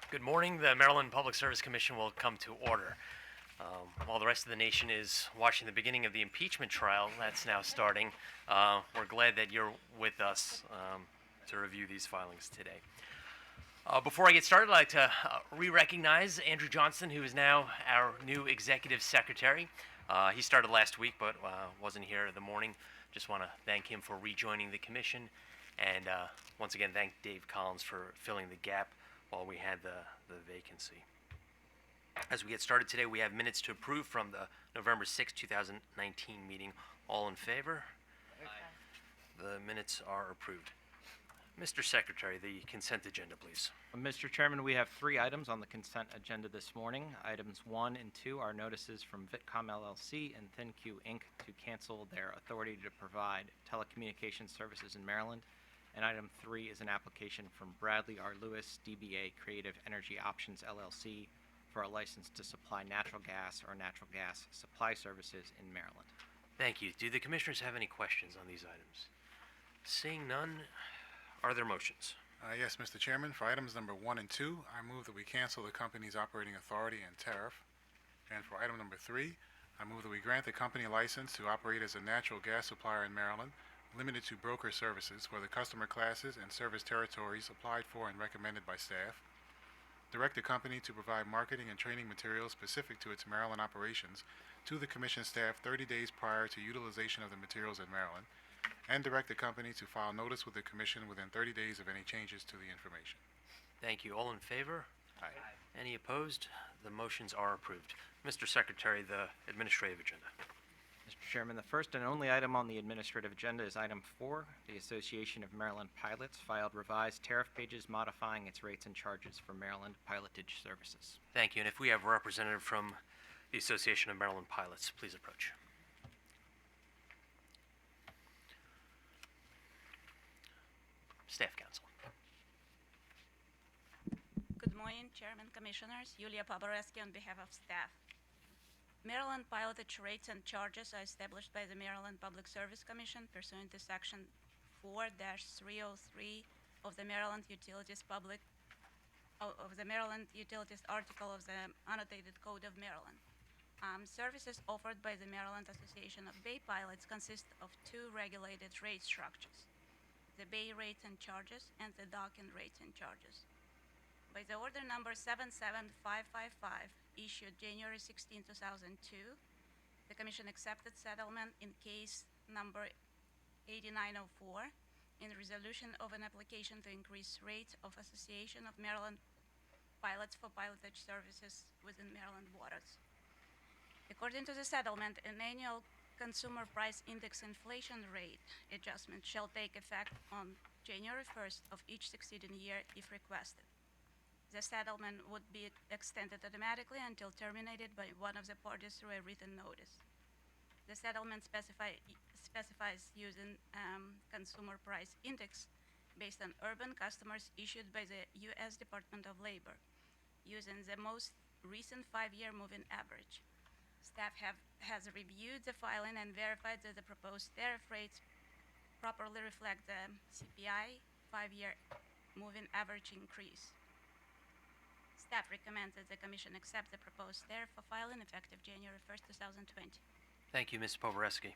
Good morning. The Maryland Public Service Commission will come to order. While the rest of the nation is watching the beginning of the impeachment trial that's now starting, we're glad that you're with us to review these filings today. Before I get started, I'd like to re-recognize Andrew Johnston, who is now our new Executive Secretary. He started last week but wasn't here the morning. Just want to thank him for rejoining the commission, and once again thank Dave Collins for filling the gap while we had the vacancy. As we get started today, we have minutes to approve from the November 6, 2019 meeting. All in favor? Aye. The minutes are approved. Mr. Secretary, the consent agenda, please. Mr. Chairman, we have 3 items on the consent agenda this morning. Items 1 and 2 are notices from Vitcom LLC and ThinQ Inc. to cancel their authority to provide telecommunications services in Maryland. And item 3 is an application from Bradley R. Lewis, DBA Creative Energy Options LLC, for a license to supply natural gas or natural gas supply services in Maryland. Thank you. Do the commissioners have any questions on these items? Seeing none, are there motions? Yes, Mr. Chairman. For items number 1 and 2, I move that we cancel the company's operating authority and tariff. And for item number 3, I move that we grant the company a license to operate as a natural gas supplier in Maryland, limited to broker services for the customer classes and service territories applied for and recommended by staff. Direct the company to provide marketing and training materials specific to its Maryland operations to the Commission staff 30 days prior to utilization of the materials in Maryland, and direct the company to file notice with the Commission within 30 days of any changes to the information. Thank you. All in favor? Aye. Any opposed? The motions are approved. Mr. Secretary, the administrative agenda. Mr. Chairman, the first and only item on the administrative agenda is item 4. The Association of Maryland Pilots filed revised tariff pages modifying its rates and charges for Maryland pilotage services. Thank you. And if we have a representative from the Association of Maryland Pilots, please approach. Staff Counsel. Good morning, Chairman, Commissioners. Yulia Poboreski on behalf of staff. Maryland pilotage rates and charges are established by the Maryland Public Service Commission pursuant to Section 4-303 of the Maryland Utilities Article of the Annotated Code of Maryland. Services offered by the Maryland Association of Bay Pilots consist of 2 regulated rate structures: the Bay rates and charges and the docking rates and charges. By the order number 77555, issued January 16, 2002, the Commission accepted settlement in case number 8904 in resolution of an application to increase rates of Association of Maryland Pilots for pilotage services within Maryland waters. According to the settlement, an annual Consumer Price Index inflation rate adjustment shall take effect on January 1st of each succeeding year if requested. The settlement would be extended automatically until terminated by one of the parties through a written notice. The settlement specifies using Consumer Price Index based on urban customers issued by the U.S. Department of Labor, using the most recent 5-year moving average. Staff has reviewed the filing and verified that the proposed tariff rates properly reflect the CPI 5-year moving average increase. Staff recommends that the Commission accept the proposed tariff for filing effective January 1st, 2020. Thank you, Ms. Poboreski.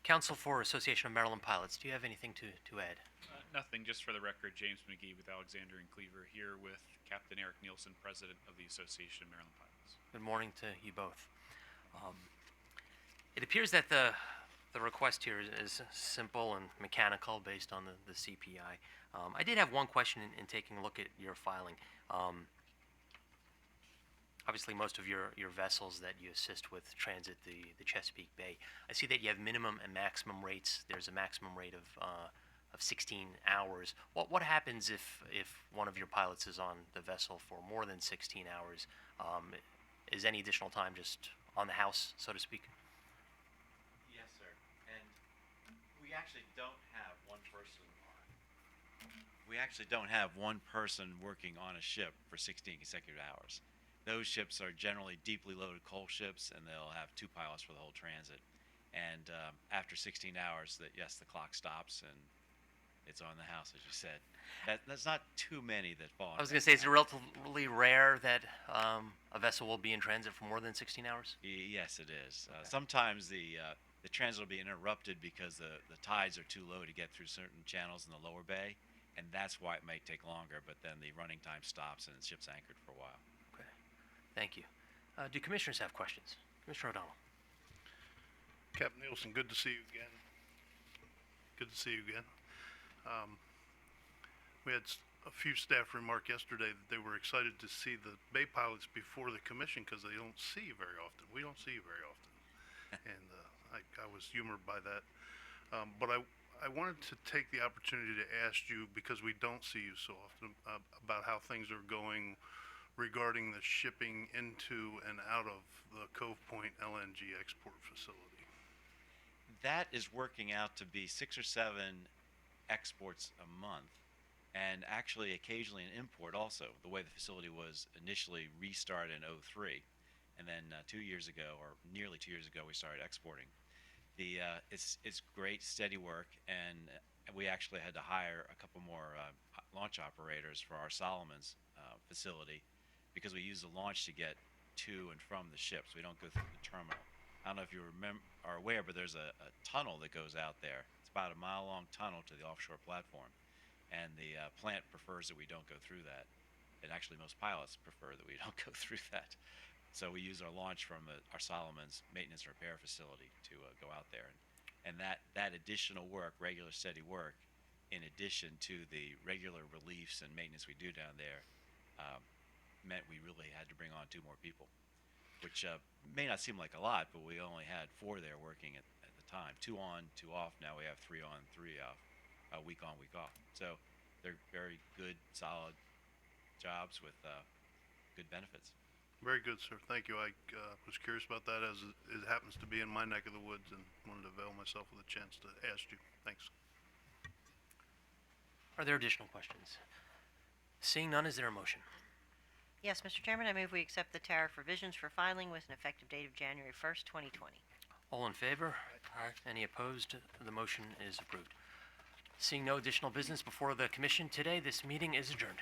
Counsel for Association of Maryland Pilots, do you have anything to add? Nothing, just for the record, James McGee with Alexander and Cleaver here with Captain Eric Nielsen, President of the Association of Maryland Pilots. Good morning to you both. It appears that the request here is simple and mechanical based on the CPI. I did have one question in taking a look at your filing. Obviously, most of your vessels that you assist with transit the Chesapeake Bay. I see that you have minimum and maximum rates. There's a maximum rate of 16 hours. What happens if one of your pilots is on the vessel for more than 16 hours? Is any additional time just on the house, so to speak? Yes, sir. And we actually don't have one person working on a ship for 16 consecutive hours. Those ships are generally deeply loaded coal ships, and they'll have 2 pilots for the whole transit. And after 16 hours, the clock stops, and it's on the house, as you said. That's not too many that fall. I was going to say, is it relatively rare that a vessel will be in transit for more than 16 hours? Yes, it is. Sometimes the transit will be interrupted because the tides are too low to get through certain channels in the lower bay, and that's why it may take longer. But then the running time stops and the ship's anchored for a while. Okay, thank you. Do commissioners have questions? Commissioner O'Donnell. Captain Nielsen, good to see you again. Good to see you again. We had a few staff remark yesterday that they were excited to see the bay pilots before the commission because they don't see you very often. We don't see you very often. And I was humored by that. But I wanted to take the opportunity to ask you, because we don't see you so often, about how things are going regarding the shipping into and out of the Cove Point LNG export facility. That is working out to be 6 or 7 exports a month, and actually occasionally an import also, the way the facility was initially restarted in '03, and then 2 years ago, or nearly 2 years ago, we started exporting. It's great, steady work, and we actually had to hire a couple more launch operators for our Solomons facility, because we use the launch to get to and from the ships. We don't go through the terminal. I don't know if you are aware, but there's a tunnel that goes out there. It's about a mile-long tunnel to the offshore platform, and the plant prefers that we don't go through that. And actually, most pilots prefer that we don't go through that. So we use our launch from our Solomons maintenance and repair facility to go out there. And that additional work, regular steady work, in addition to the regular reliefs and maintenance we do down there, meant we really had to bring on 2 more people, which may not seem like a lot, but we only had 4 there working at the time. 2 on, 2 off. Now we have 3 on, 3 off, week on, week off. So they're very good, solid jobs with good benefits. Very good, sir. Thank you. I was curious about that, as it happens to be in my neck of the woods, and wanted to avail myself of the chance to ask you. Thanks. Are there additional questions? Seeing none, is there a motion? Yes, Mr. Chairman, I move we accept the tariff revisions for filing with an effective date of January 1st, 2020. All in favor? Aye. Any opposed? The motion is approved. Seeing no additional business before the commission today, this meeting is adjourned.